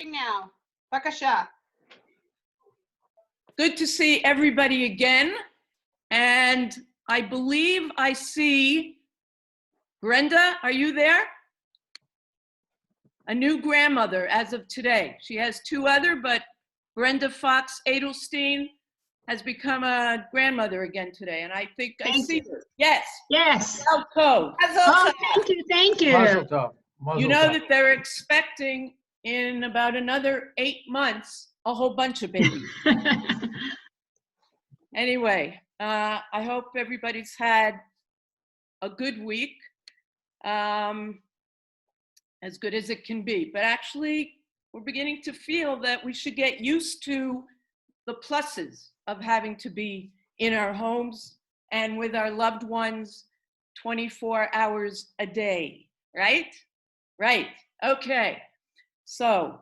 Now, Bakasha. Good to see everybody again. And I believe I see Brenda, are you there? A new grandmother as of today. She has two other, but Brenda Fox Edelstein has become a grandmother again today. And I think I see her. Yes. Yes. Oh, Thank you. Mazel tov. Mazel you know tov. that they're expecting in about another 8 months a whole bunch of babies. Anyway, I hope everybody's had a good week, as good as it can be. But actually, we're beginning to feel that we should get used to the pluses of having to be in our homes and with our loved ones 24 hours a day, right? Right, okay. So,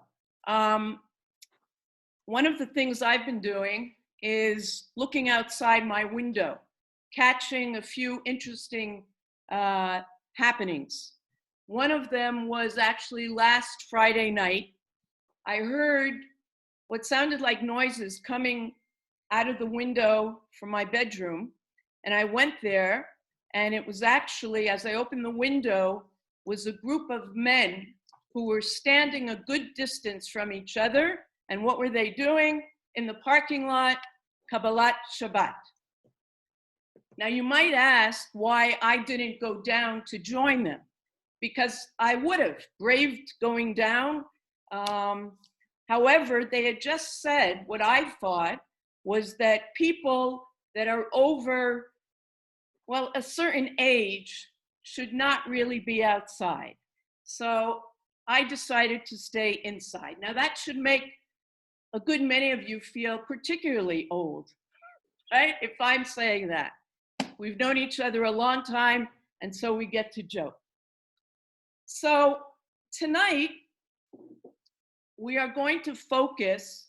one of the things I've been doing is looking outside my window, catching a few interesting happenings. One of them was actually last Friday night. I heard what sounded like noises coming out of the window from my bedroom, and I went there, and it was actually, as I opened the window, was a group of men who were standing a good distance from each other. And what were they doing? In the parking lot, Kabbalat Shabbat. Now you might ask why I didn't go down to join them, because I would have braved going down. However, they had just said what I thought was that people that are over, well, a certain age should not really be outside. So I decided to stay inside. Now that should make a good many of you feel particularly old, right? If I'm saying that. We've known each other a long time, and so we get to joke. So tonight, we are going to focus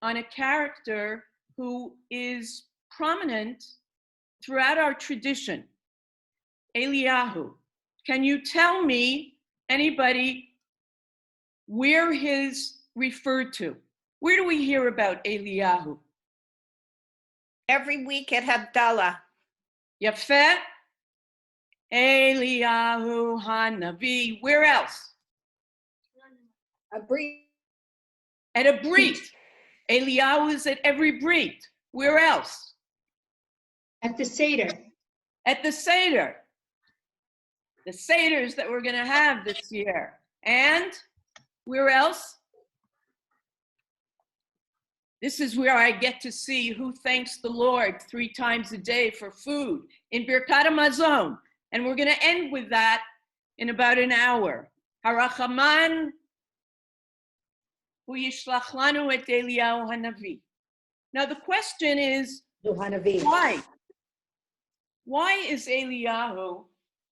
on a character who is prominent throughout our tradition, Eliyahu. Can you tell me, anybody, where he's referred to? Where do we hear about Eliyahu? Every week at Havdalah. Yafet, Eliyahu Hanavi. Where else? A brief. At a brit. Eliyahu is at every brit. Where else? At the Seder. At the Seder. The Seders that we're going to have this year. And where else? This is where I get to see who thanks the Lord 3 times a day for food in Birkat HaMazon. And we're going to end with that in about an hour. Harachaman hu yishlach lanu et Eliyahu Hanavi. Now the question is, why? Why is Eliyahu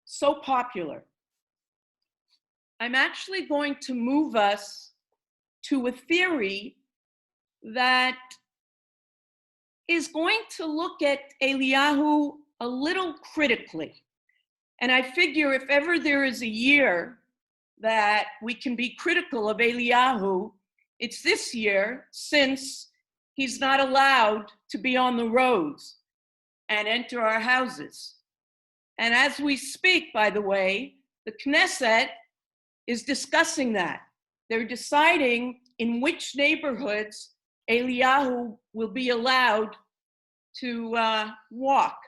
so popular? I'm actually going to move us to a theory that is going to look at Eliyahu a little critically. And I figure if ever there is a year that we can be critical of Eliyahu, it's this year, since he's not allowed to be on the roads and enter our houses. And as we speak, by the way, the Knesset is discussing that. They're deciding in which neighborhoods Eliyahu will be allowed to walk.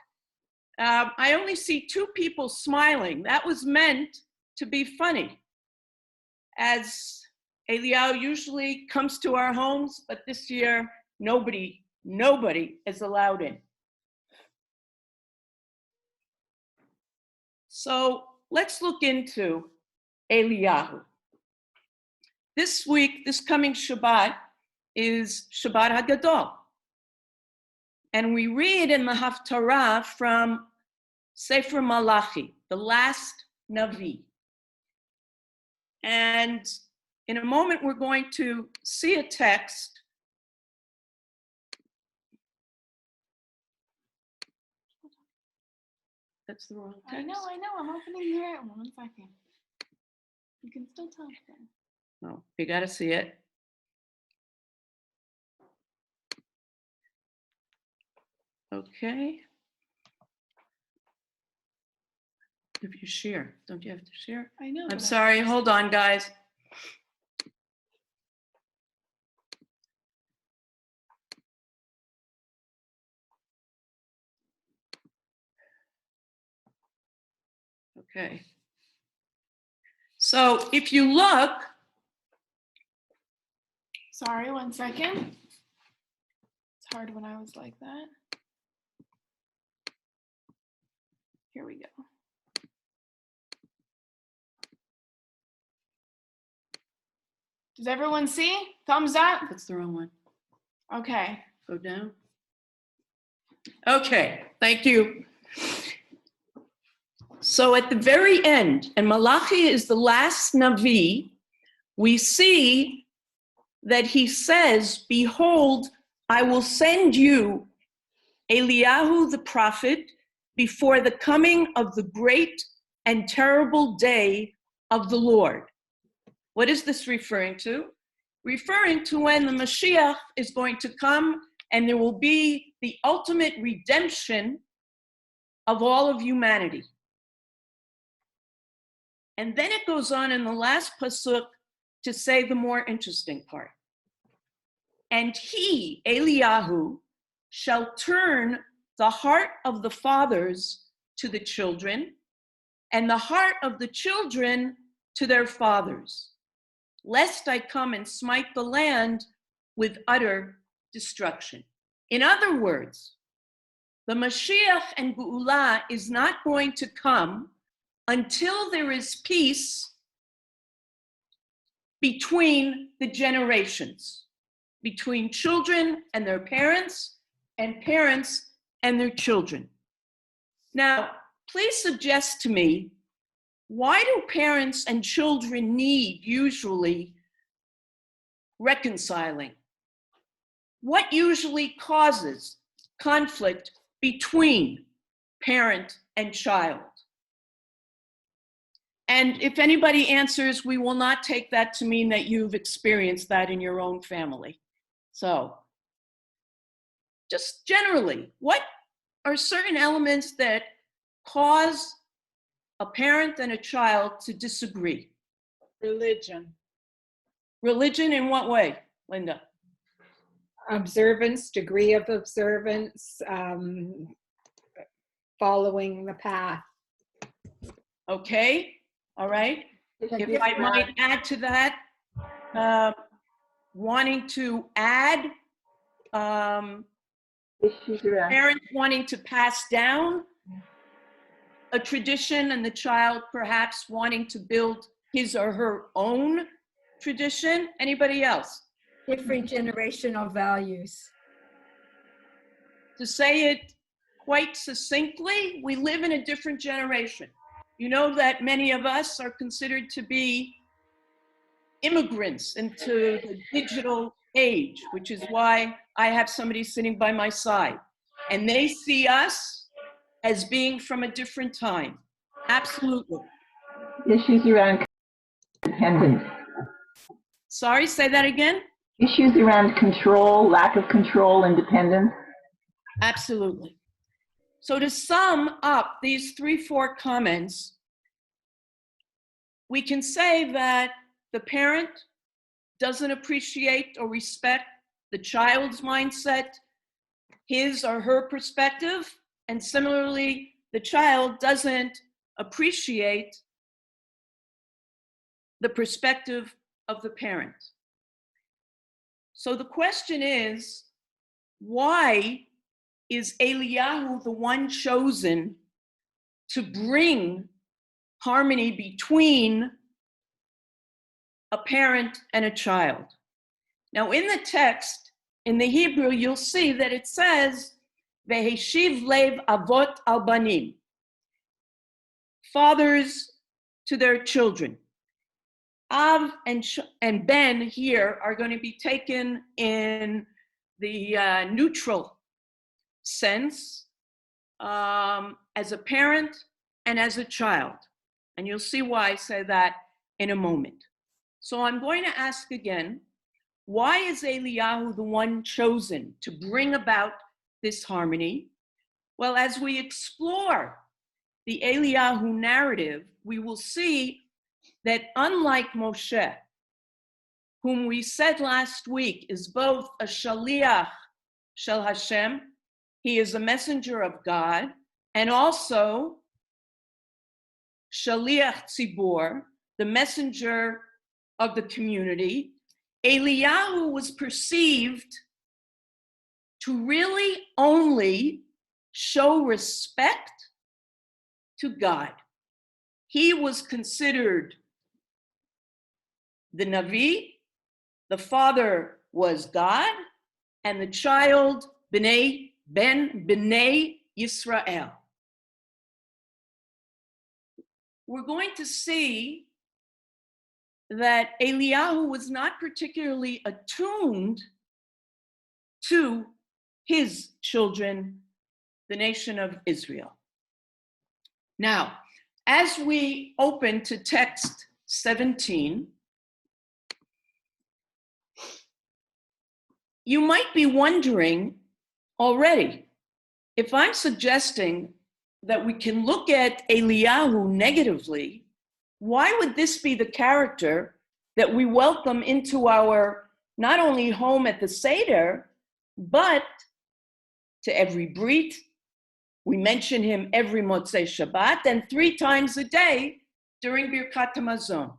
I only see 2 people smiling. That was meant to be funny, as Eliyahu usually comes to our homes, but this year, nobody is allowed in. So let's look into Eliyahu. This week, this coming Shabbat, is Shabbat HaGadol. And we read in the Haftarah from Sefer Malachi, the last Navi. And in a moment, we're going to see a text. That's the wrong text. I know, I'm opening here. 1 second. You can still talk then. Oh, you gotta see it. Okay. If you share, don't you have to share? I know. I'm sorry, hold on, guys. Okay. So if you look, Sorry, 1 second. It's hard when I was like that. Here we go. Does everyone see? Thumbs up? that's the wrong one. Okay. Go down. Okay, thank you. So at the very end, and Malachi is the last Navi, we see that he says, behold, I will send you Eliyahu the prophet before the coming of the great and terrible day of the Lord. What is this referring to? Referring to when the Mashiach is going to come and there will be the ultimate redemption of all of humanity. And then it goes on in the last pasuk to say the more interesting part. And he, Eliyahu, shall turn the heart of the fathers to the children, and the heart of the children to their fathers, lest I come and smite the land with utter destruction. In other words, the Mashiach and Geula is not going to come until there is peace between the generations, between children and their parents, and parents and their children. Now, please suggest to me, why do parents and children need usually reconciling? What usually causes conflict between parent and child? And if anybody answers, we will not take that to mean that you've experienced that in your own family. So, just generally, what are certain elements that cause a parent and a child to disagree? Religion. Religion in what way, Linda? Observance, degree of observance, following the path. Okay, all right. If I might add to that, wanting to add, parents wanting to pass down a tradition and the child perhaps wanting to build his or her own tradition. Anybody else? Different generational values. To say it quite succinctly, we live in a different generation. You know that many of us are considered to be immigrants into the digital age, which is why I have somebody sitting by my side. And they see us as being from a different time. Absolutely. Issues around independence. Sorry, say that again? Issues around control, lack of control, independence. Absolutely. So to sum up these 3-4 comments, we can say that the parent doesn't appreciate or respect the child's mindset, his or her perspective, and similarly, the child doesn't appreciate the perspective of the parent. So the question is, why is Eliyahu the one chosen to bring harmony between a parent and a child? Now, in the text, in the Hebrew, you'll see that it says, Veheshiv lev avot al banim, fathers to their children. Av and Ben here are going to be taken in the neutral sense, as a parent and as a child. And you'll see why I say that in a moment. So I'm going to ask again, why is Eliyahu the one chosen to bring about this harmony? Well, as we explore the Eliyahu narrative, we will see that unlike Moshe, whom we said last week is both a shaliach shel Hashem, he is a messenger of God, and also shaliach tzibur, the messenger of the community. Eliyahu was perceived to really only show respect to God. He was considered the Navi, the father was God, and the child Bnei Yisrael. We're going to see that Eliyahu was not particularly attuned to his children, the nation of Israel. Now, as we open to text 17, you might be wondering already, if I'm suggesting that we can look at Eliyahu negatively, why would this be the character that we welcome into our not only home at the Seder, but to every Brit? We mention him every Motzei Shabbat and 3 times a day during Birkat Hamazon.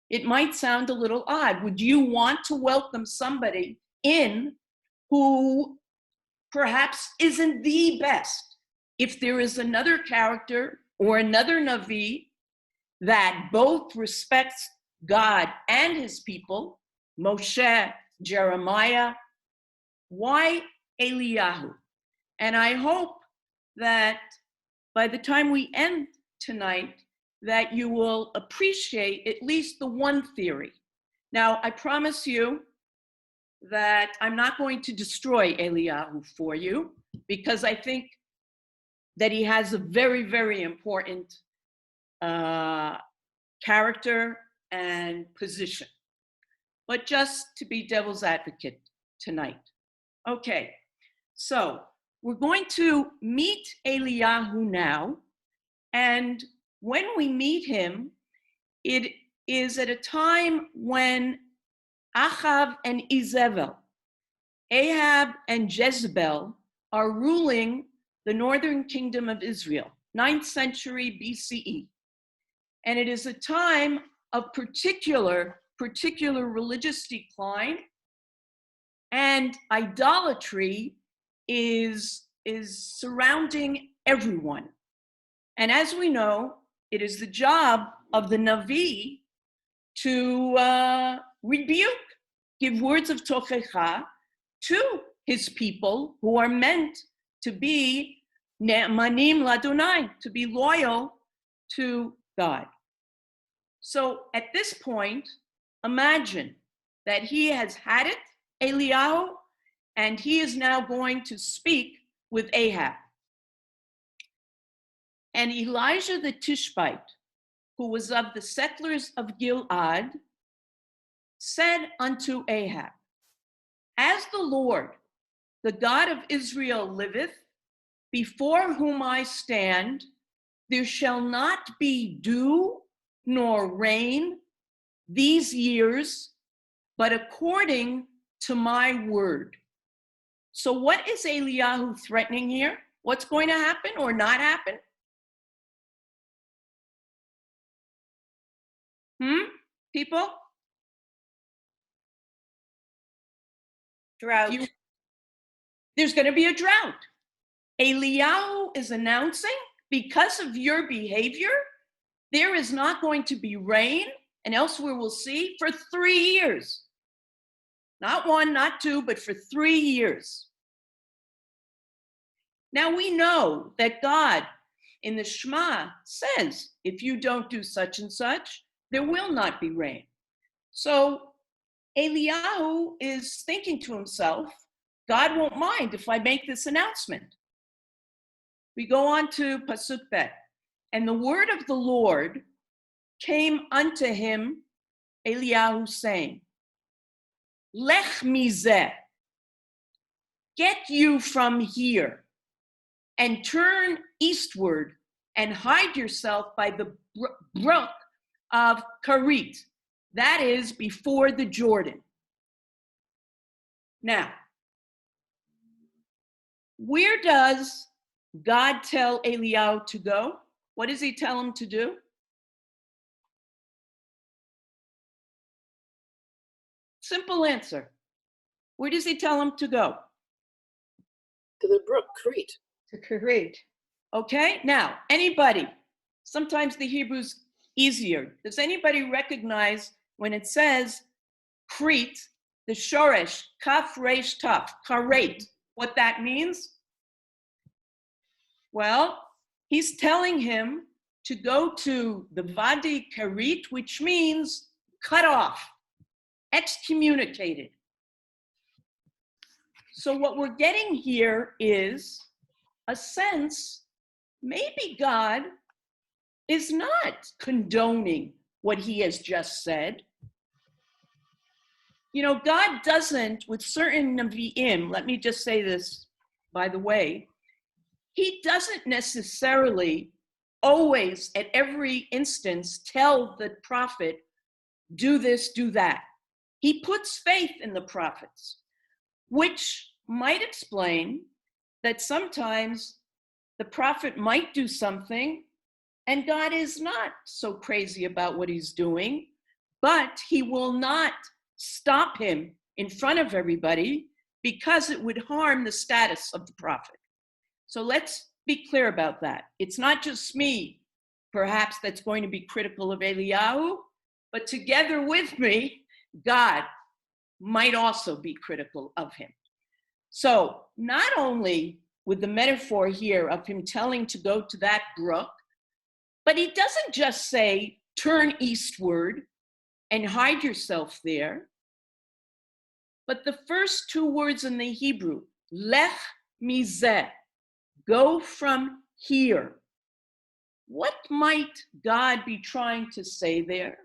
It might sound a little odd. Would you want to welcome somebody in who perhaps isn't the best? If there is another character or another Navi that both respects God and his people, Moshe, Jeremiah, why Eliyahu? And I hope that by the time we end tonight, that you will appreciate at least the one theory. Now, I promise you that I'm not going to destroy Eliyahu for you, because I think that he has a very, very important character and position. But just to be devil's advocate tonight. Okay, so we're going to meet Eliyahu now, and when we meet him, it is at a time when Achav and Izebel, Ahab and Jezebel, are ruling the northern kingdom of Israel, 9th century BCE. And it is a time of particular religious decline, and idolatry is surrounding everyone. And as we know, it is the job of the Navi to rebuke, give words of tochecha to his people who are meant to be ne'emanim ladonai, to be loyal to God. So at this point, imagine that he has had it, Eliyahu, and he is now going to speak with Ahab. And Elijah the Tishbite, who was of the settlers of Gilead, said unto Ahab, as the Lord, the God of Israel liveth, before whom I stand, there shall not be dew nor rain these years, but according to my word. So what is Eliyahu threatening here? What's going to happen or not happen? People? Drought. There's going to be a drought. Eliyahu is announcing, because of your behavior, there is not going to be rain, and elsewhere we'll see, for 3 years. Not 1, not 2, but for 3 years. Now we know that God in the Shema says, if you don't do such and such, there will not be rain. So Eliyahu is thinking to himself, God won't mind if I make this announcement. We go on to Pasuk Bet. And the word of the Lord came unto him, Eliyahu, saying, Lech mizeh, get you from here. and turn eastward and hide yourself by the brook of Karit. That is before the Jordan. Now, where does God tell Eliyahu to go? What does he tell him to do? Simple answer. Where does he tell him to go? To the brook, Crete. To create. Okay, now, anybody, sometimes the Hebrew's easier. Does anybody recognize when it says Crete, the shoresh, kaf resh taf, karet, what that means? Well, he's telling him to go to the Vadi Karit, which means cut off, excommunicated. So what we're getting here is a sense maybe God is not condoning what he has just said. You know, God doesn't, with certain Nevi'im, let me just say this, by the way, he doesn't necessarily always, at every instance, tell the prophet, do this, do that. He puts faith in the prophets, which might explain that sometimes the prophet might do something and God is not so crazy about what he's doing, but he will not stop him in front of everybody because it would harm the status of the prophet. So let's be clear about that. It's not just me, perhaps, that's going to be critical of Eliyahu, but together with me, God might also be critical of him. So not only with the metaphor here of him telling to go to that brook, but he doesn't just say, turn eastward and hide yourself there. But the first two words in the Hebrew, lech mizeh, go from here. What might God be trying to say there?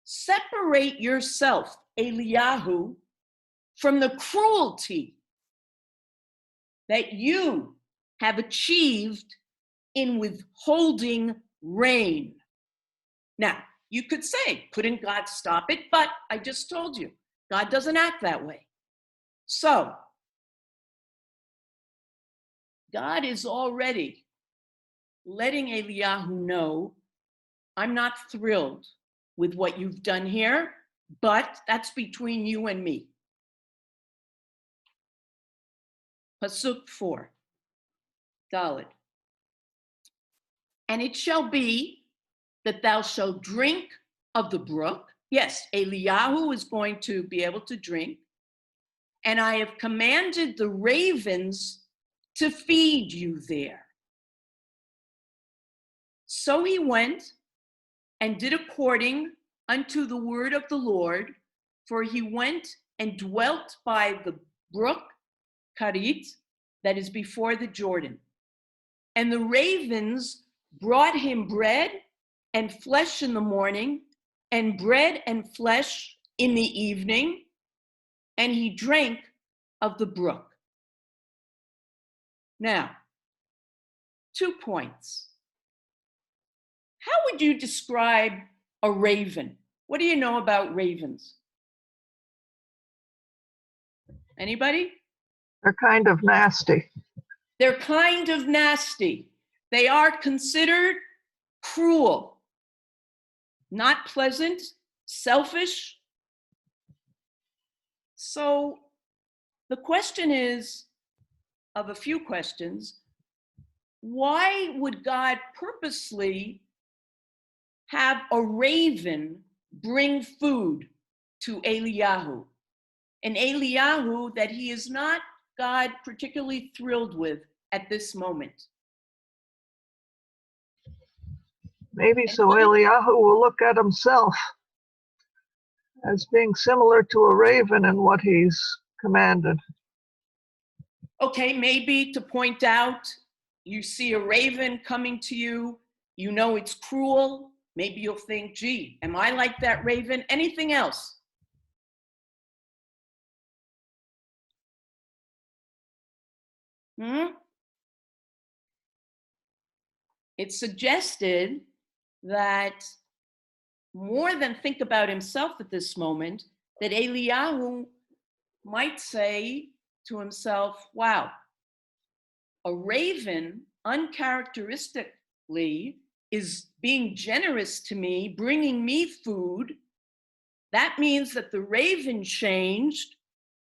Separate yourself, Eliyahu, from the cruelty that you have achieved in withholding rain. Now, you could say, couldn't God stop it? But I just told you, God doesn't act that way. So, God is already letting Eliyahu know, I'm not thrilled with what you've done here, but that's between you and me. Pasuk 4, Dalet. And it shall be that thou shalt drink of the brook. Yes, Eliyahu is going to be able to drink. And I have commanded the ravens to feed you there. So he went and did according unto the word of the Lord, for he went and dwelt by the brook Karit, that is before the Jordan. And the ravens brought him bread and flesh in the morning, and bread and flesh in the evening, and he drank of the brook. Now, 2 points. How would you describe a raven? What do you know about ravens? Anybody? They're kind of nasty. They're kind of nasty. They are considered cruel, not pleasant, selfish. So the question is, of a few questions, why would God purposely have a raven bring food to Eliyahu? An Eliyahu that he is not, God, particularly thrilled with at this moment. Maybe so Eliyahu will look at himself as being similar to a raven in what he's commanded. Okay, maybe to point out, you see a raven coming to you, you know it's cruel, maybe you'll think, gee, am I like that raven? Anything else? it suggested that more than think about himself at this moment, that Eliyahu might say to himself, wow, a raven uncharacteristically is being generous to me, bringing me food. That means that the raven changed.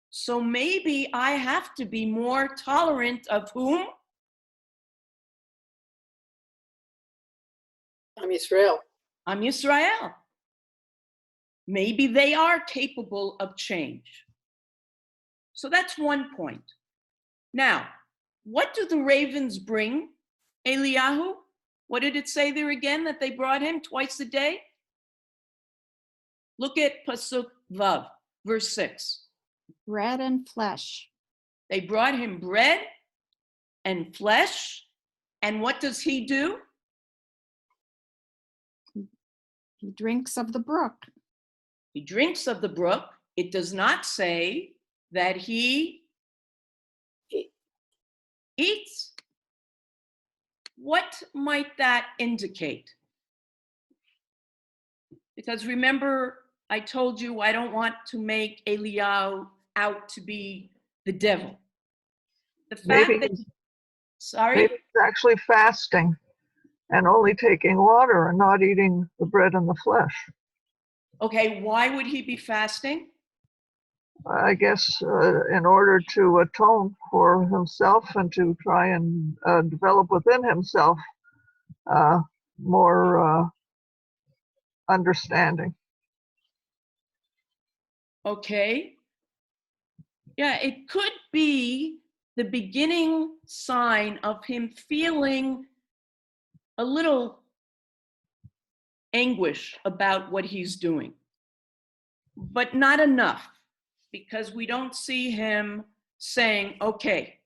So maybe I have to be more tolerant of whom? Am Yisrael. Am Yisrael. Maybe they are capable of change. So that's one point. Now, what do the ravens bring, Eliyahu? What did it say there again that they brought him twice a day? Look at Pasuk Vav, verse 6. Bread and flesh. They brought him bread and flesh. And what does he do? He drinks of the brook. He drinks of the brook. It does not say that he eats. What might that indicate? Because remember, I told you I don't want to make Eliyahu out to be the devil. The fact Maybe, that, sorry? maybe he's actually fasting and only taking water and not eating the bread and the flesh. Okay, why would he be fasting? I guess in order to atone for himself and to try and develop within himself more understanding. Okay. Yeah, it could be the beginning sign of him feeling a little anguish about what he's doing, but not enough, because we don't see him saying, okay,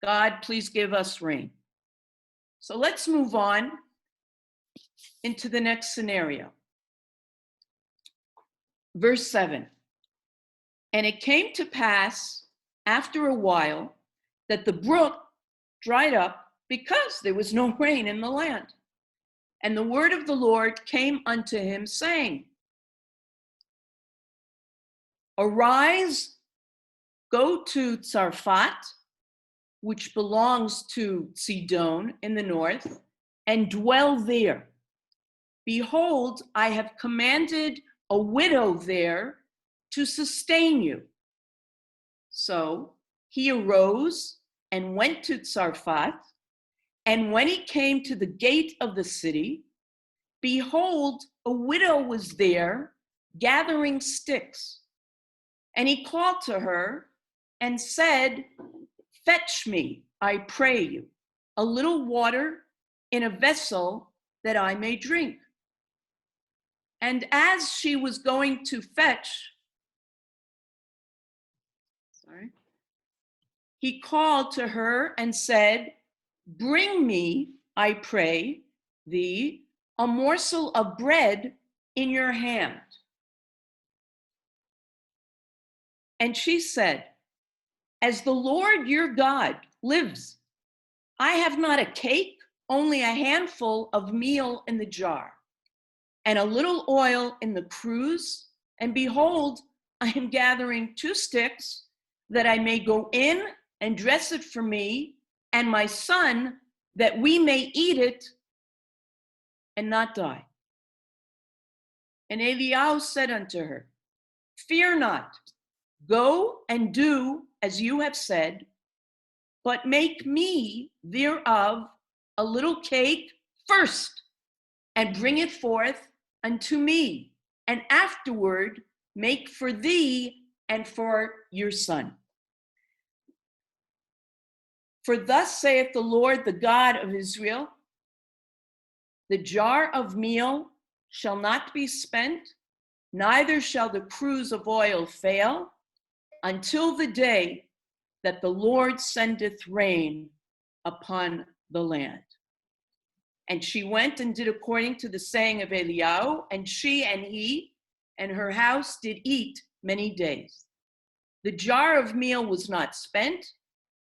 God, please give us rain. So let's move on into the next scenario. Verse 7. And it came to pass after a while that the brook dried up because there was no rain in the land. And the word of the Lord came unto him, saying, arise, go to Zarephath, which belongs to Sidon in the north, and dwell there. Behold, I have commanded a widow there to sustain you. So he arose and went to Zarephath, and when he came to the gate of the city, behold, a widow was there gathering sticks. And he called to her and said, fetch me, I pray you, a little water in a vessel that I may drink. And as she was going to fetch, he called to her and said, bring me, I pray thee, a morsel of bread in your hand. And she said, as the Lord your God lives, I have not a cake, only a handful of meal in the jar, and a little oil in the cruse. And behold, I am gathering 2 sticks, that I may go in and dress it for me and my son, that we may eat it and not die. And Eliyahu said unto her, fear not, go and do as you have said, but make me thereof a little cake first, and bring it forth unto me, and afterward make for thee and for your son. For thus saith the Lord, the God of Israel, the jar of meal shall not be spent, neither shall the cruse of oil fail, until the day that the Lord sendeth rain upon the land. And she went and did according to the saying of Eliyahu, and she and he and her house did eat many days. The jar of meal was not spent,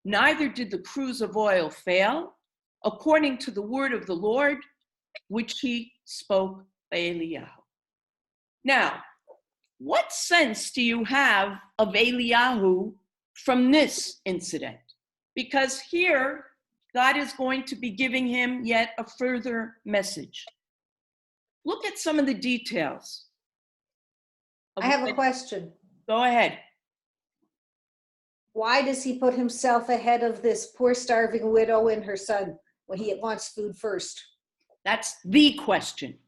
neither did the cruse of oil fail, according to the word of the Lord, which he spoke by Eliyahu. Now, what sense do you have of Eliyahu from this incident? Because here, God is going to be giving him yet a further message. Look at some of the details. I have a question. Go ahead. Why does he put himself ahead of this poor starving widow and her son when he wants food first? That's the question.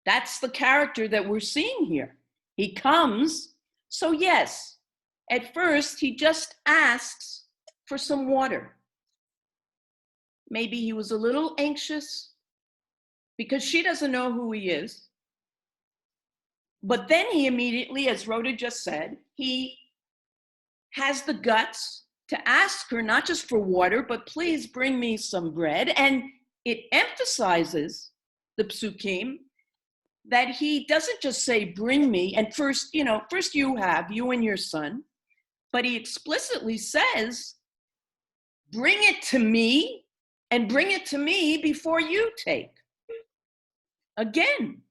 That's the character that we're seeing here. He comes, so yes, at first he just asks for some water. Maybe he was a little anxious because she doesn't know who he is. But then he immediately, as Rhoda just said, he has the guts to ask her not just for water, but please bring me some bread. And it emphasizes the psukim that he doesn't just say, bring me, and first you and your son, but he explicitly says, bring it to me, and bring it to me before you take. Again,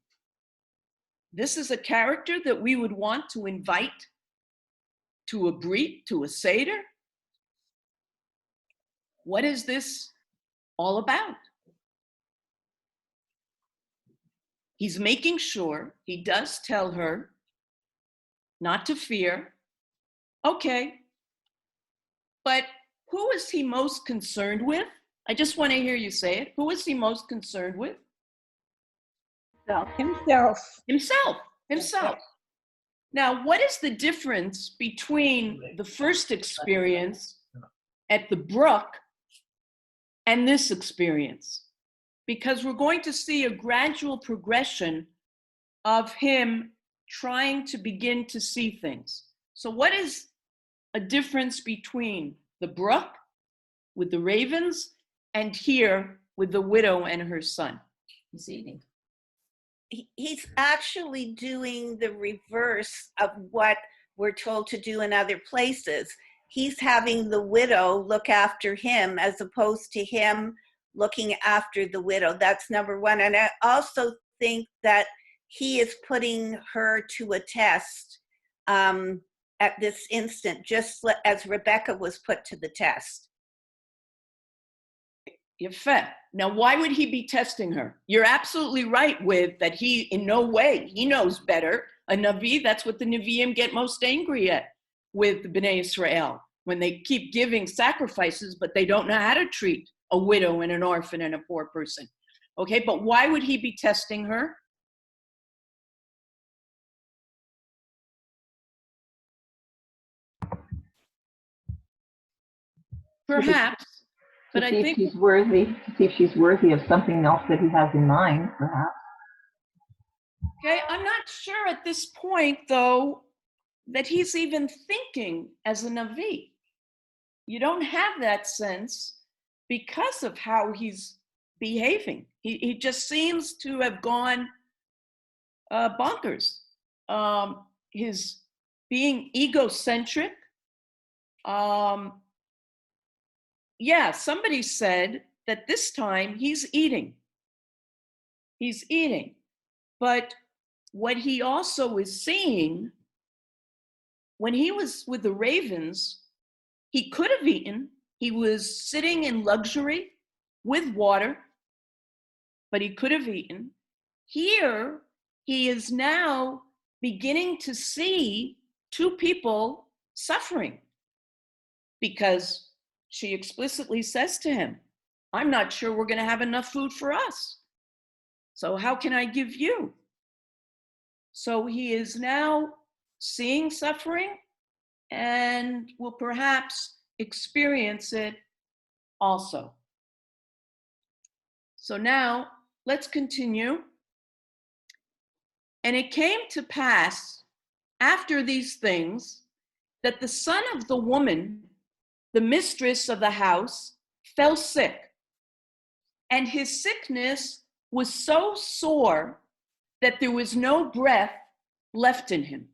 this is a character that we would want to invite to a brit, to a seder. What is this all about? He's making sure, he does tell her not to fear. Okay, but who is he most concerned with? I just want to hear you say it. Who is he most concerned with? Himself. Now, what is the difference between the first experience at the brook and this experience? Because we're going to see a gradual progression of him trying to begin to see things. So what is a difference between the brook with the ravens and here with the widow and her son? He's eating. He's actually doing the reverse of what we're told to do in other places. He's having the widow look after him as opposed to him looking after the widow. That's number one. And I also think that he is putting her to a test at this instant, just as Rebecca was put to the test. Yefeh. Now, why would he be testing her? You're absolutely right with that he, in no way, he knows better. A Navi, that's what the Nevi'im get most angry at with the Bnei Israel, when they keep giving sacrifices, but they don't know how to treat a widow and an orphan and a poor person. Okay, but why would he be testing her? Perhaps, but I think she's worthy, to see if she's worthy of something else that he has in mind, perhaps. Okay, I'm not sure at this point, though, that he's even thinking as a Navi. You don't have that sense because of how he's behaving. He just seems to have gone bonkers. His being egocentric. Yeah, somebody said that this time he's eating. He's eating. But what he also is seeing, when he was with the ravens, he could have eaten. He was sitting in luxury with water, but he could have eaten. Here, he is now beginning to see two people suffering because she explicitly says to him, I'm not sure we're going to have enough food for us. So how can I give you? So he is now seeing suffering and will perhaps experience it also. So now let's continue. And it came to pass after these things that the son of the woman, the mistress of the house, fell sick. And his sickness was so sore that there was no breath left in him.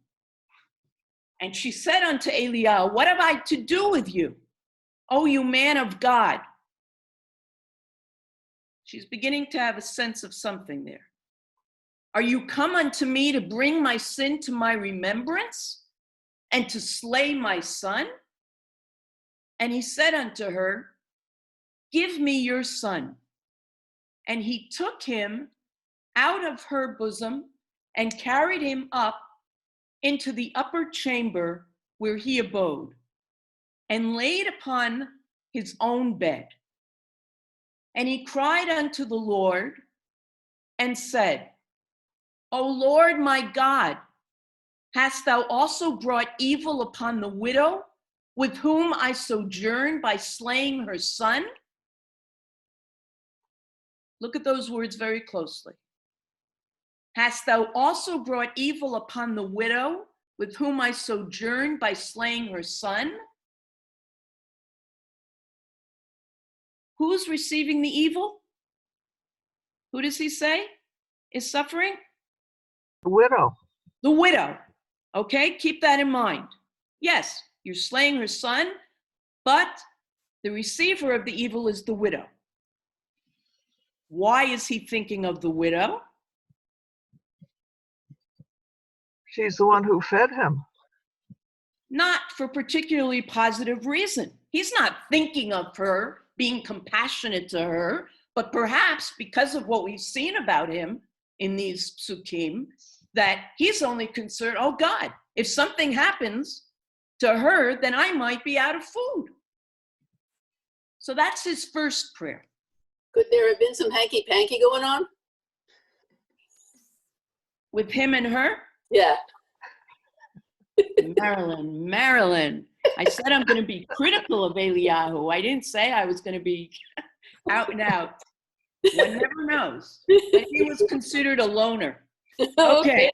And she said unto Eliyahu, what have I to do with you, O you man of God? She's beginning to have a sense of something there. Are you come unto me to bring my sin to my remembrance and to slay my son? And he said unto her, give me your son. And he took him out of her bosom and carried him up into the upper chamber where he abode, and laid upon his own bed. And he cried unto the Lord and said, O Lord my God, hast thou also brought evil upon the widow with whom I sojourn by slaying her son? Look at those words very closely. Hast thou also brought evil upon the widow with whom I sojourn by slaying her son? Who's receiving the evil? Who does he say is suffering? The widow. The widow. Okay, keep that in mind. Yes, you're slaying her son, but the receiver of the evil is the widow. Why is he thinking of the widow? She's the one who fed him. Not for particularly positive reason. He's not thinking of her, being compassionate to her, but perhaps because of what we've seen about him in these psukim, that he's only concerned, oh God, if something happens to her, then I might be out of food. So that's his first prayer. Could there have been some hanky-panky going on? With him and her? Yeah. Marilyn. I said I'm going to be critical of Eliyahu. I didn't say I was going to be out and out. One never knows. But he was considered a loner. Okay.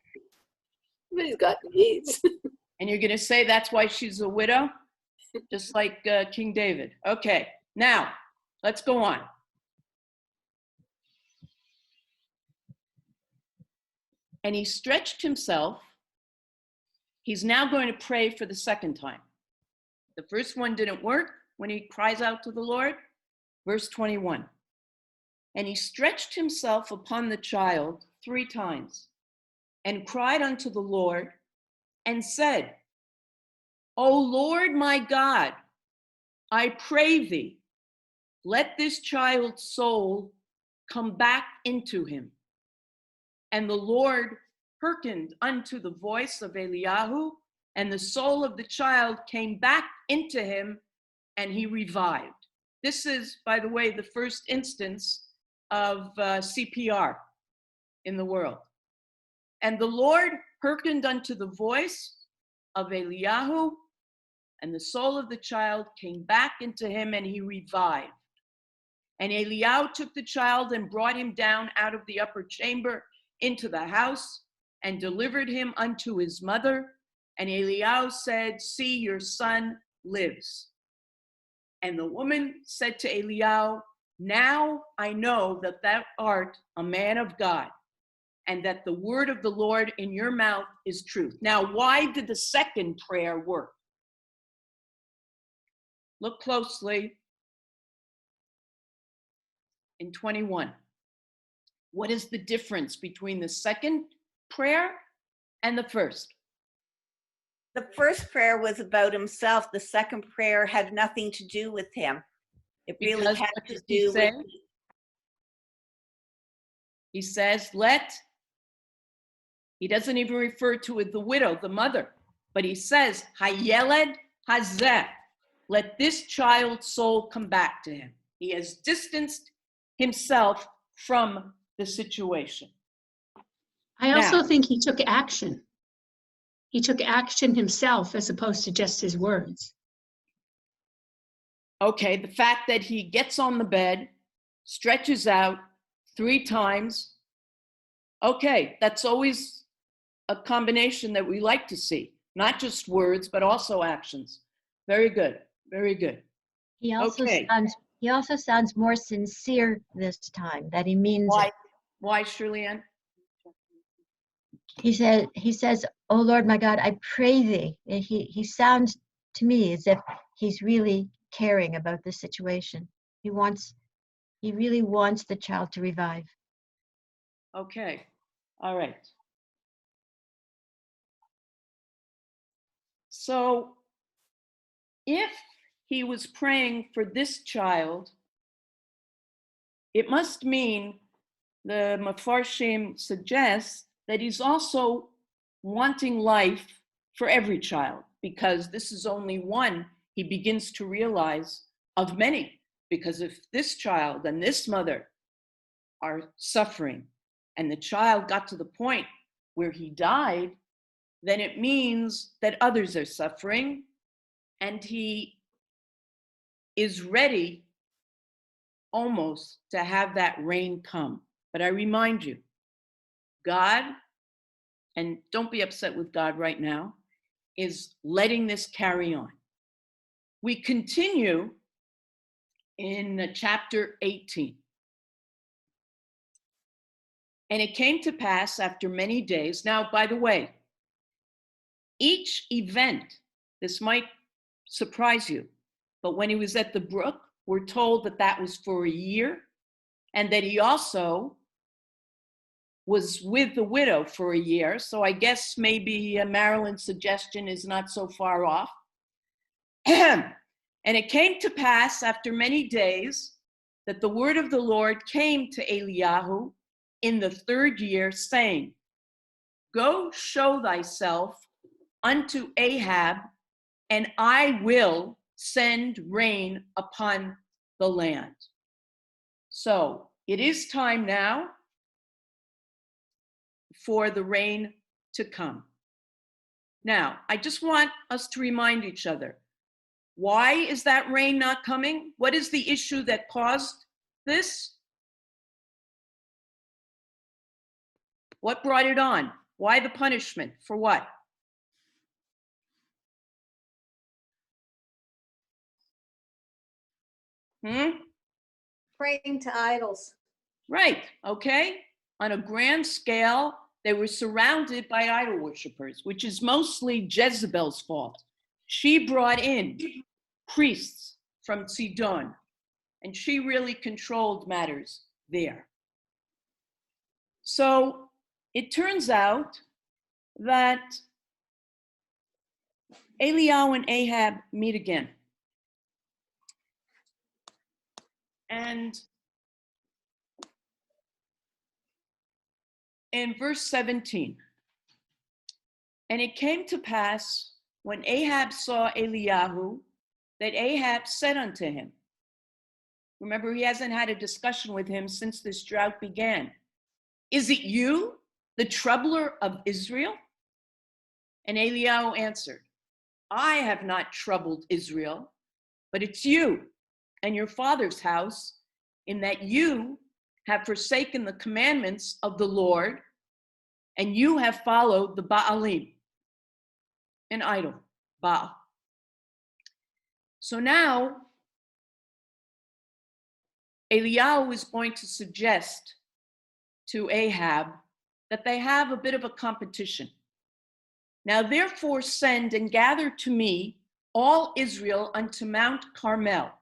But he's got needs. And you're going to say that's why she's a widow? Just like King David. Okay. Now, let's go on. And he stretched himself. He's now going to pray for the second time. The first one didn't work when he cries out to the Lord. Verse 21. And he stretched himself upon the child 3 times and cried unto the Lord and said, O Lord my God, I pray thee, let this child's soul come back into him. And the Lord hearkened unto the voice of Eliyahu, and the soul of the child came back into him, and he revived. This is, by the way, the first instance of CPR in the world. And the Lord hearkened unto the voice of Eliyahu, and the soul of the child came back into him, and he revived. And Eliyahu took the child and brought him down out of the upper chamber into the house, and delivered him unto his mother. And Eliyahu said, see, your son lives. And the woman said to Eliyahu, now I know that thou art a man of God, and that the word of the Lord in your mouth is truth. Now, why did the second prayer work? Look closely in 21. What is the difference between the second prayer and the first? The first prayer was about himself. The second prayer had nothing to do with him. It really Because had what to does he do say? with. He says, he doesn't even refer to it, the widow, the mother, but he says, Hayeled hazeh, let this child's soul come back to him. He has distanced himself from the situation. I also Now- think he took action. He took action himself as opposed to just his words. Okay, the fact that he gets on the bed, stretches out 3 times. Okay, that's always a combination that we like to see. Not just words, but also actions. Very good, very good. He also Okay. sounds more sincere this time, that he means Why? it. Why, Shirley-Ann? He says, "Oh Lord, my God, I pray thee." And he sounds to me as if he's really caring about the situation. He wants He really wants the child to revive. Okay. All right. So if he was praying for this child, it must mean, the Mefarshim suggests, that he's also wanting life for every child, because this is only one, he begins to realize, of many. Because if this child and this mother are suffering, and the child got to the point where he died, then it means that others are suffering, and he is ready almost to have that rain come. But I remind you, God, and don't be upset with God right now, is letting this carry on. We continue in chapter 18. And it came to pass after many days. Now, by the way, each event, this might surprise you, but when he was at the brook, we're told that that was for a year, and that he also was with the widow for a year. So I guess maybe Marilyn's suggestion is not so far off. And it came to pass after many days that the word of the Lord came to Eliyahu in the 3rd year, saying, "Go show thyself unto Ahab, and I will send rain upon the land." So it is time now for the rain to come. Now, I just want us to remind each other, why is that rain not coming? What is the issue that caused this? What brought it on? Why the punishment? For what? Praying to idols. Right, okay. On a grand scale, they were surrounded by idol worshipers, which is mostly Jezebel's fault. She brought in priests from Sidon, and she really controlled matters there. So it turns out that Eliyahu and Ahab meet again. And in verse 17, and it came to pass when Ahab saw Eliyahu, that Ahab said unto him, remember, he hasn't had a discussion with him since this drought began, "Is it you, the troubler of Israel?" And Eliyahu answered, "I have not troubled Israel, but it's you and your father's house, in that you have forsaken the commandments of the Lord, and you have followed the Baalim," an idol, Baal. So now Eliyahu is going to suggest to Ahab that they have a bit of a competition. "Now therefore send and gather to me all Israel unto Mount Carmel,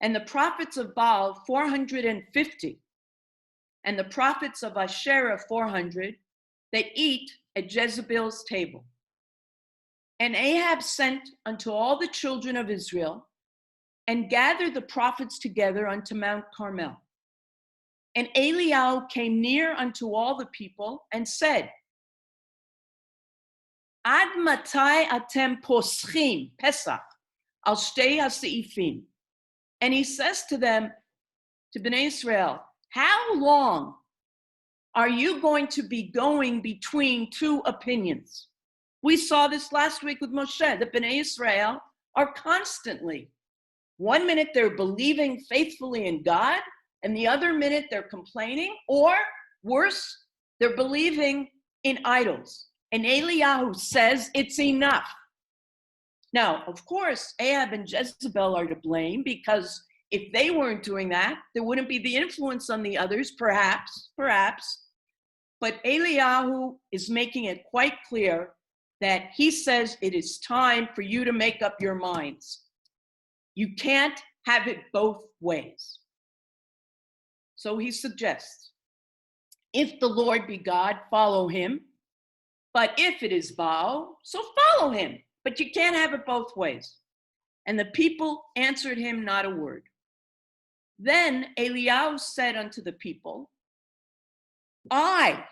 and the prophets of Baal 450, and the prophets of Asherah 400, that eat at Jezebel's table." And Ahab sent unto all the children of Israel, and gathered the prophets together unto Mount Carmel. And Eliyahu came near unto all the people, and said, "Ad matai atem poschim Pesach al shtei haseifim?" And he says to them, to Bnei Israel, "How long are you going to be going between two opinions?" We saw this last week with Moshe. The Bnei Israel are constantly, one minute they're believing faithfully in God, and the other minute they're complaining, or worse, they're believing in idols. And Eliyahu says it's enough. Now, of course, Ahab and Jezebel are to blame, because if they weren't doing that, there wouldn't be the influence on the others, perhaps. But Eliyahu is making it quite clear that he says it is time for you to make up your minds. You can't have it both ways. So he suggests, if the Lord be God, follow him. But if it is Baal, so follow him. But you can't have it both ways. And the people answered him not a word. Then Eliyahu said unto the people, I,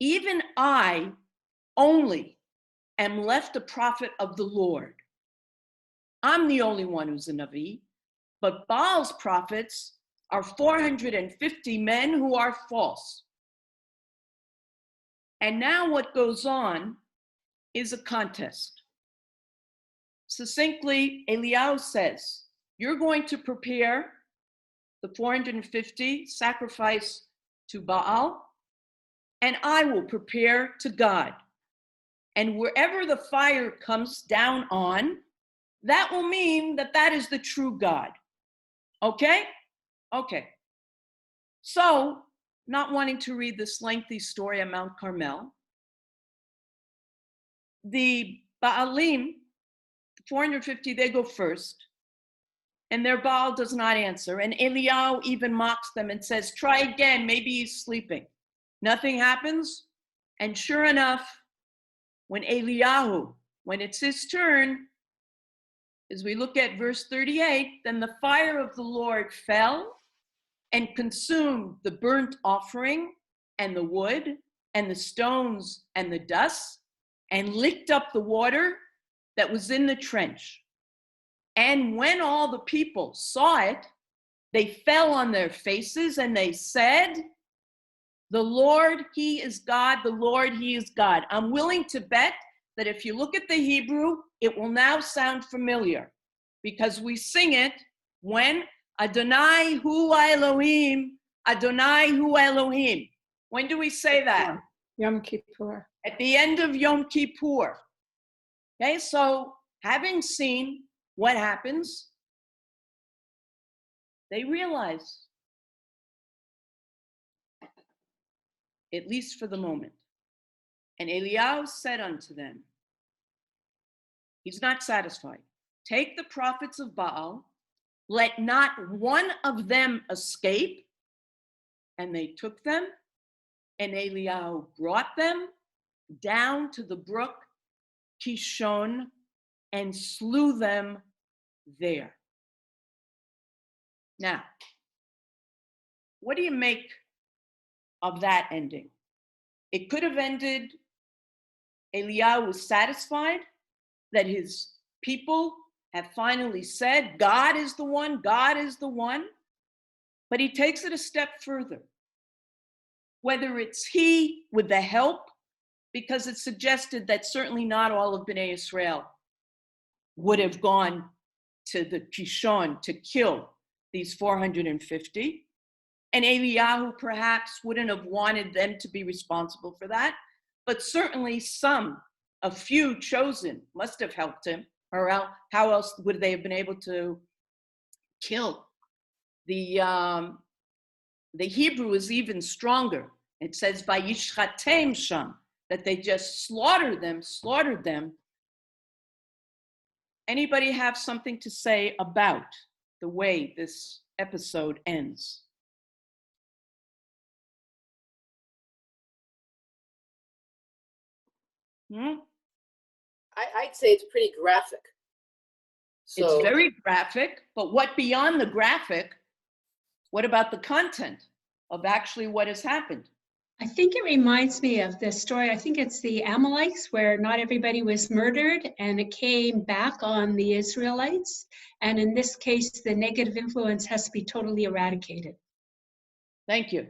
even I only, am left a prophet of the Lord. I'm the only one who's a Navi, but Baal's prophets are 450 men who are false. And now what goes on is a contest. Succinctly, Eliyahu says, you're going to prepare the 450 sacrifice to Baal, and I will prepare to God. And wherever the fire comes down on, that will mean that that is the true God. Okay? Okay. So, not wanting to read this lengthy story on Mount Carmel, the Baalim, 450, they go first, and their Baal does not answer. And Eliyahu even mocks them and says, try again, maybe he's sleeping. Nothing happens. And sure enough, when it's his turn, as we look at verse 38, then the fire of the Lord fell and consumed the burnt offering and the wood and the stones and the dust and licked up the water that was in the trench. And when all the people saw it, they fell on their faces and they said, the Lord, he is God, the Lord, he is God. I'm willing to bet that if you look at the Hebrew, it will now sound familiar because we sing it when Adonai hu Elohim, Adonai hu Elohim. When do we say that? Yom Kippur. At the end of Yom Kippur. Okay, so having seen what happens, they realize, at least for the moment. And Eliyahu said unto them, he's not satisfied. Take the prophets of Baal, let not one of them escape. And they took them, and Eliyahu brought them down to the brook Kishon and slew them there. Now, what do you make of that ending? It could have ended, Eliyahu was satisfied that his people have finally said, God is the one, God is the one. But he takes it a step further. Whether it's he with the help, because it's suggested that certainly not all of Bnei Israel would have gone to the Kishon to kill these 450. And Eliyahu perhaps wouldn't have wanted them to be responsible for that. But certainly a few chosen must have helped him, or how else would they have been able to kill? The Hebrew is even stronger. It says, Vayishchatem sham, that they just slaughtered them. Anybody have something to say about the way this episode ends? I'd say it's pretty graphic. So, it's very graphic, but what beyond the graphic, what about the content of actually what has happened? I think it reminds me of the story, I think it's the Amalekites, where not everybody was murdered and it came back on the Israelites. And in this case, the negative influence has to be totally eradicated. Thank you.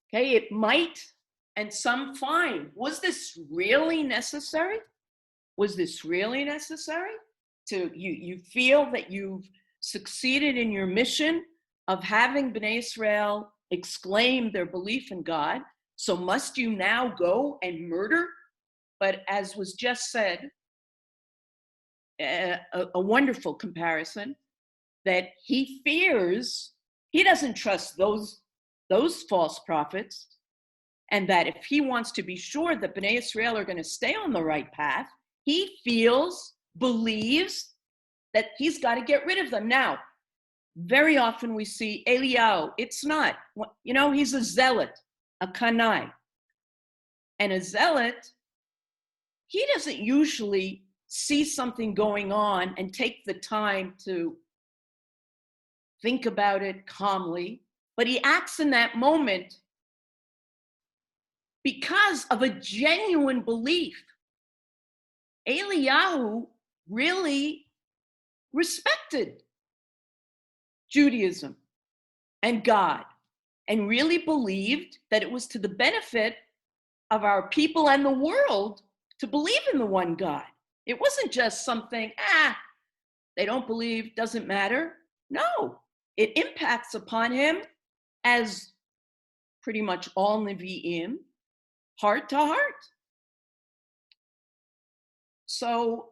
Okay, it might, and some find, was this really necessary? Was this really necessary? You feel that you've succeeded in your mission of having Bnei Israel exclaim their belief in God, so must you now go and murder? But as was just said, a wonderful comparison, that he fears, he doesn't trust those false prophets, and that if he wants to be sure that Bnei Israel are going to stay on the right path, he believes that he's got to get rid of them. Now, Very often we see Eliyahu. It's not. He's a zealot, a kanai. And a zealot, he doesn't usually see something going on and take the time to think about it calmly, but he acts in that moment because of a genuine belief. Eliyahu really respected Judaism and God and really believed that it was to the benefit of our people and the world to believe in the one God. It wasn't just something, they don't believe, doesn't matter. No, it impacts upon him, as pretty much all Nevi'im, heart to heart. So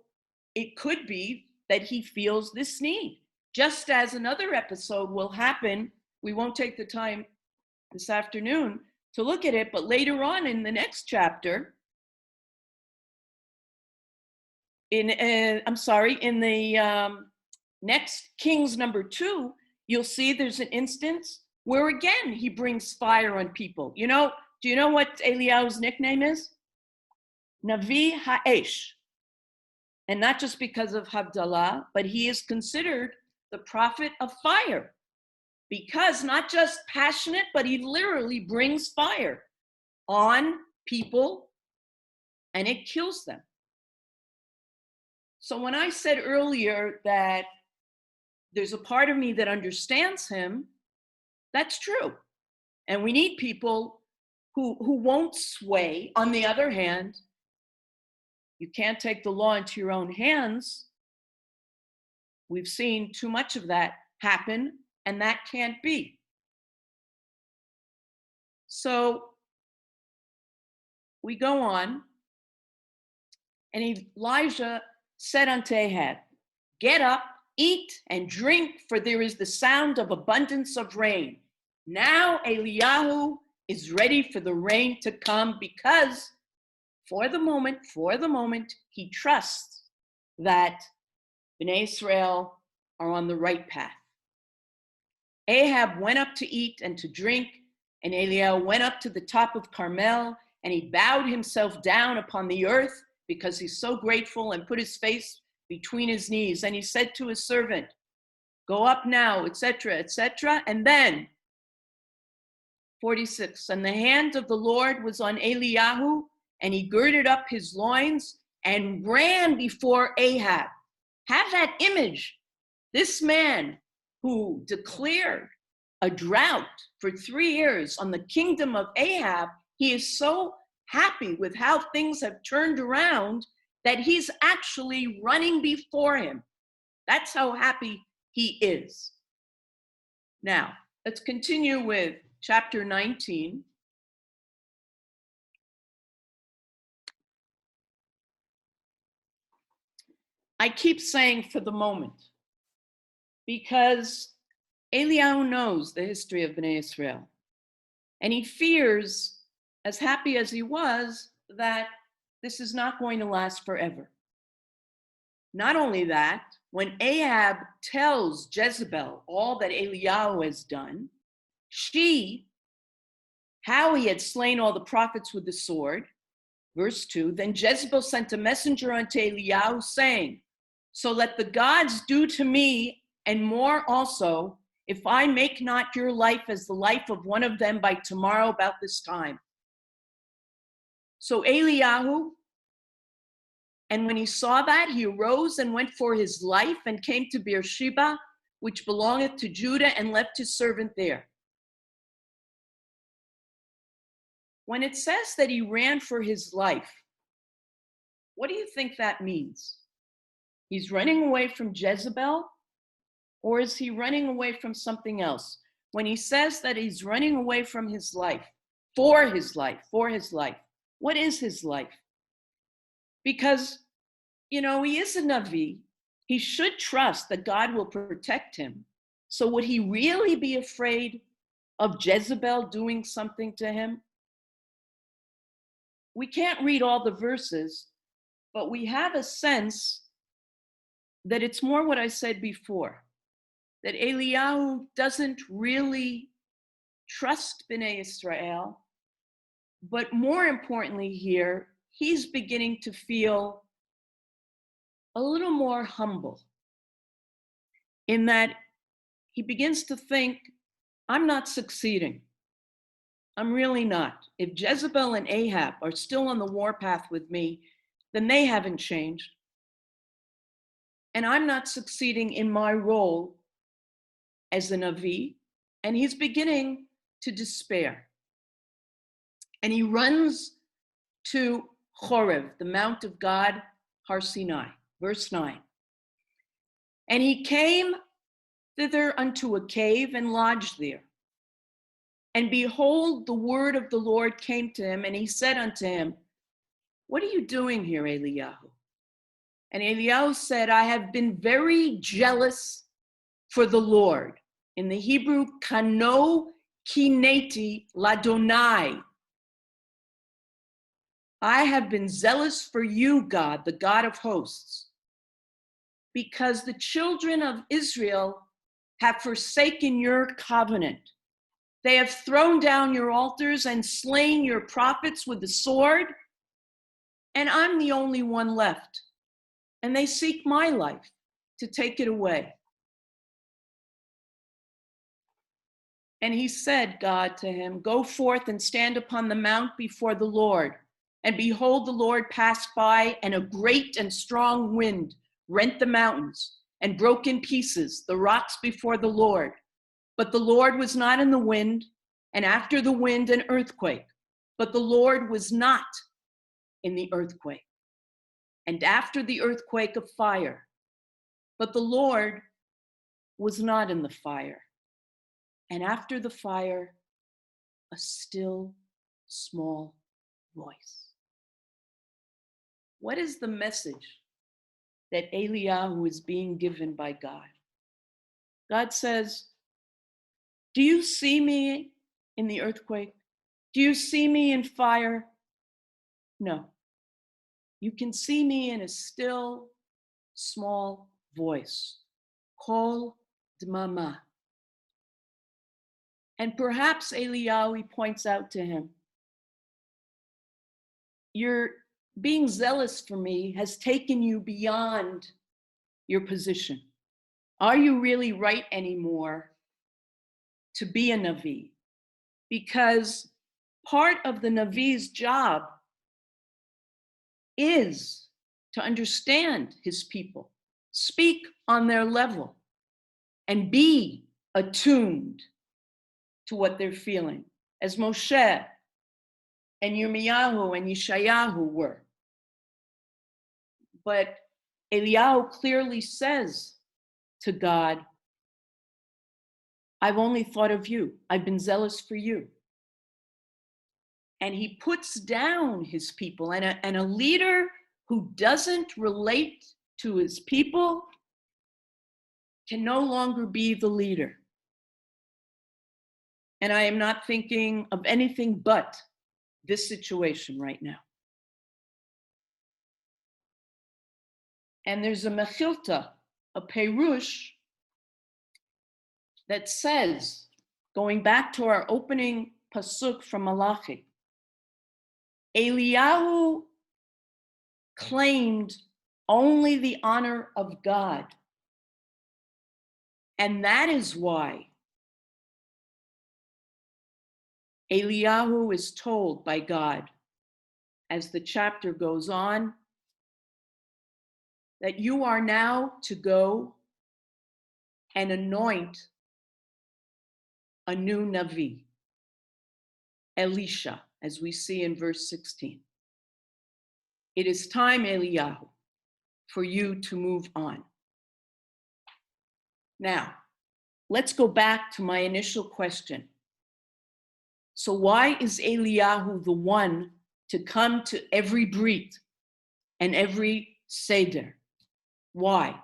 it could be that he feels this need, just as another episode will happen. We won't take the time this afternoon to look at it, but later on in the next chapter, in the next Kings number 2, you'll see there's an instance where again he brings fire on people. Do you know what Eliyahu's nickname is? Navi Ha'esh. And not just because of Havdalah, but he is considered the prophet of fire, because not just passionate, but he literally brings fire on people and it kills them. So when I said earlier that there's a part of me that understands him, that's true. And we need people who won't sway. On the other hand, you can't take the law into your own hands. We've seen too much of that happen, and that can't be. So we go on, and Elijah said unto Ahab, "Get up, eat and drink, for there is the sound of abundance of rain." Now Eliyahu is ready for the rain to come, because for the moment, he trusts that Bnei Israel are on the right path. Ahab went up to eat and to drink, and Eliyahu went up to the top of Carmel, and he bowed himself down upon the earth because he's so grateful, and put his face between his knees. And he said to his servant, "Go up now," etc., etc. And then 46, and the hand of the Lord was on Eliyahu, and he girded up his loins and ran before Ahab. Have that image. This man who declared a drought for 3 years on the kingdom of Ahab, he is so happy with how things have turned around that he's actually running before him. That's how happy he is. Now, let's continue with chapter 19. I keep saying for the moment, because Eliyahu knows the history of Bnei Israel, and he fears, as happy as he was, that this is not going to last forever. Not only that, when Ahab tells Jezebel all that Eliyahu has done, how he had slain all the prophets with the sword, verse 2, then Jezebel sent a messenger unto Eliyahu, saying, "So let the gods do to me, and more also, if I make not your life as the life of one of them by tomorrow about this time." So Eliyahu, and when he saw that, he arose and went for his life, and came to Beersheba, which belongeth to Judah, and left his servant there. When it says that he ran for his life, what do you think that means? He's running away from Jezebel, or is he running away from something else? When he says that he's running away from his life, for his life, what is his life? Because, he is a Navi. He should trust that God will protect him. So would he really be afraid of Jezebel doing something to him? We can't read all the verses, but we have a sense that it's more what I said before. that Eliyahu doesn't really trust Bnei Israel, but more importantly here, he's beginning to feel a little more humble in that he begins to think, I'm not succeeding. I'm really not. If Jezebel and Ahab are still on the warpath with me, then they haven't changed. And I'm not succeeding in my role as a Navi, and he's beginning to despair. And he runs to Chorev, the Mount of God, Har Sinai, verse 9. And he came thither unto a cave and lodged there. And behold, the word of the Lord came to him, and he said unto him, what are you doing here, Eliyahu? And Eliyahu said, I have been very jealous for the Lord. In the Hebrew, kano kineti ladonai. I have been zealous for you, God, the God of hosts, because the children of Israel have forsaken your covenant. They have thrown down your altars and slain your prophets with the sword, and I'm the only one left. And they seek my life to take it away. And he said, God, to him, go forth and stand upon the mount before the Lord. And behold, the Lord passed by, and a great and strong wind rent the mountains and broke in pieces the rocks before the Lord. But the Lord was not in the wind, and after the wind, an earthquake. But the Lord was not in the earthquake. And after the earthquake, a fire. But the Lord was not in the fire. And after the fire, a still, small voice. What is the message that Eliyahu is being given by God? God says, do you see me in the earthquake? Do you see me in fire? No. You can see me in a still, small voice. Kol dmama. And perhaps Eliyahu points out to him, your being zealous for me has taken you beyond your position. Are you really right anymore to be a Navi? Because part of the Navi's job is to understand his people, speak on their level, and be attuned to what they're feeling, as Moshe and Yirmiyahu and Yeshayahu were. But Eliyahu clearly says to God, I've only thought of you. I've been zealous for you. And he puts down his people. And a leader who doesn't relate to his people can no longer be the leader. And I am not thinking of anything but this situation right now. And there's a Mechilta, a Perush, that says, going back to our opening pasuk from Malachi, Eliyahu claimed only the honor of God. And that is why Eliyahu is told by God, as the chapter goes on, that you are now to go and anoint a new Navi, Elisha, as we see in verse 16. It is time, Eliyahu, for you to move on. Now, let's go back to my initial question. So why is Eliyahu the one to come to every Brit and every Seder? Why?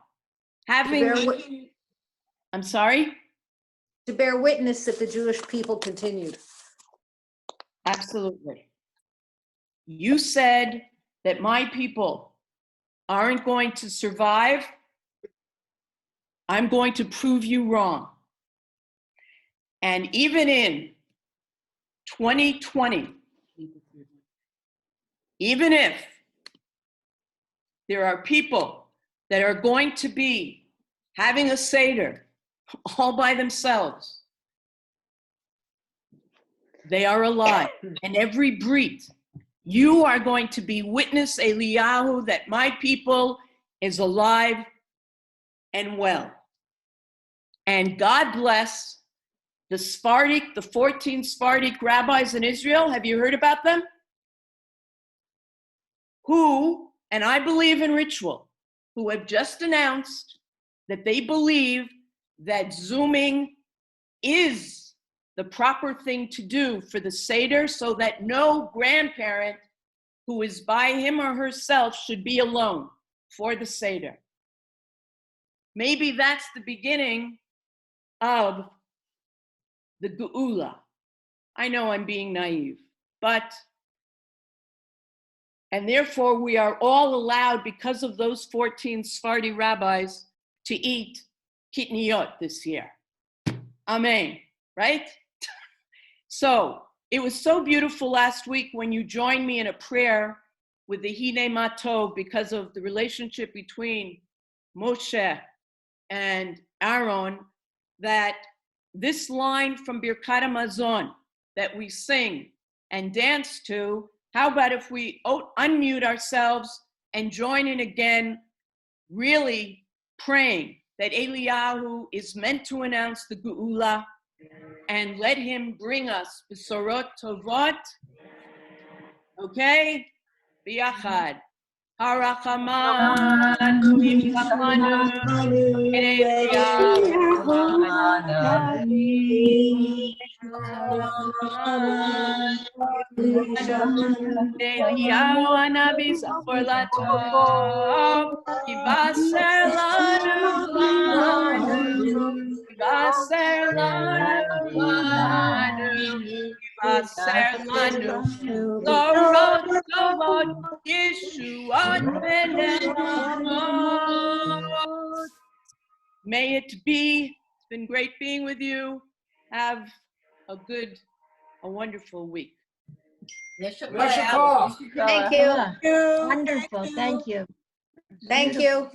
I'm sorry? To bear witness that the Jewish people continued. Absolutely. You said that my people aren't going to survive. I'm going to prove you wrong. And even in 2020, even if there are people that are going to be having a Seder all by themselves, they are alive. And every Brit, you are going to be witness, Eliyahu, that my people is alive and well. And God bless the 14 Sephardic rabbis in Israel. Have you heard about them? Who, and I believe in ritual, who have just announced that they believe that Zooming is the proper thing to do for the Seder, so that no grandparent who is by him or herself should be alone for the Seder. Maybe that's the beginning of the Geula. I know I'm being naive, and therefore we are all allowed, because of those 14 Sephardi rabbis, to eat kitniyot this year. Amen, right? So it was so beautiful last week when you joined me in a prayer with the Hine Matov, because of the relationship between Moshe and Aaron, that this line from Birkat Hamazon that we sing and dance to, how about if we unmute ourselves and join in again, really praying that Eliyahu is meant to announce the Geula, and let him bring us Besorot Tovot. Okay? Biachad. Harachaman Yifachanu Eliyahu Hanavi. Eliyahu Hanavi Zachor Latov. Yivaser lanu lanu. Yivaser lanu. Yivaser lanu. Zorot Tovot Yeshuot Benemot. May it be. It's been great being with you. Have a wonderful week. Thank you. Wonderful. Thank you. Thank you.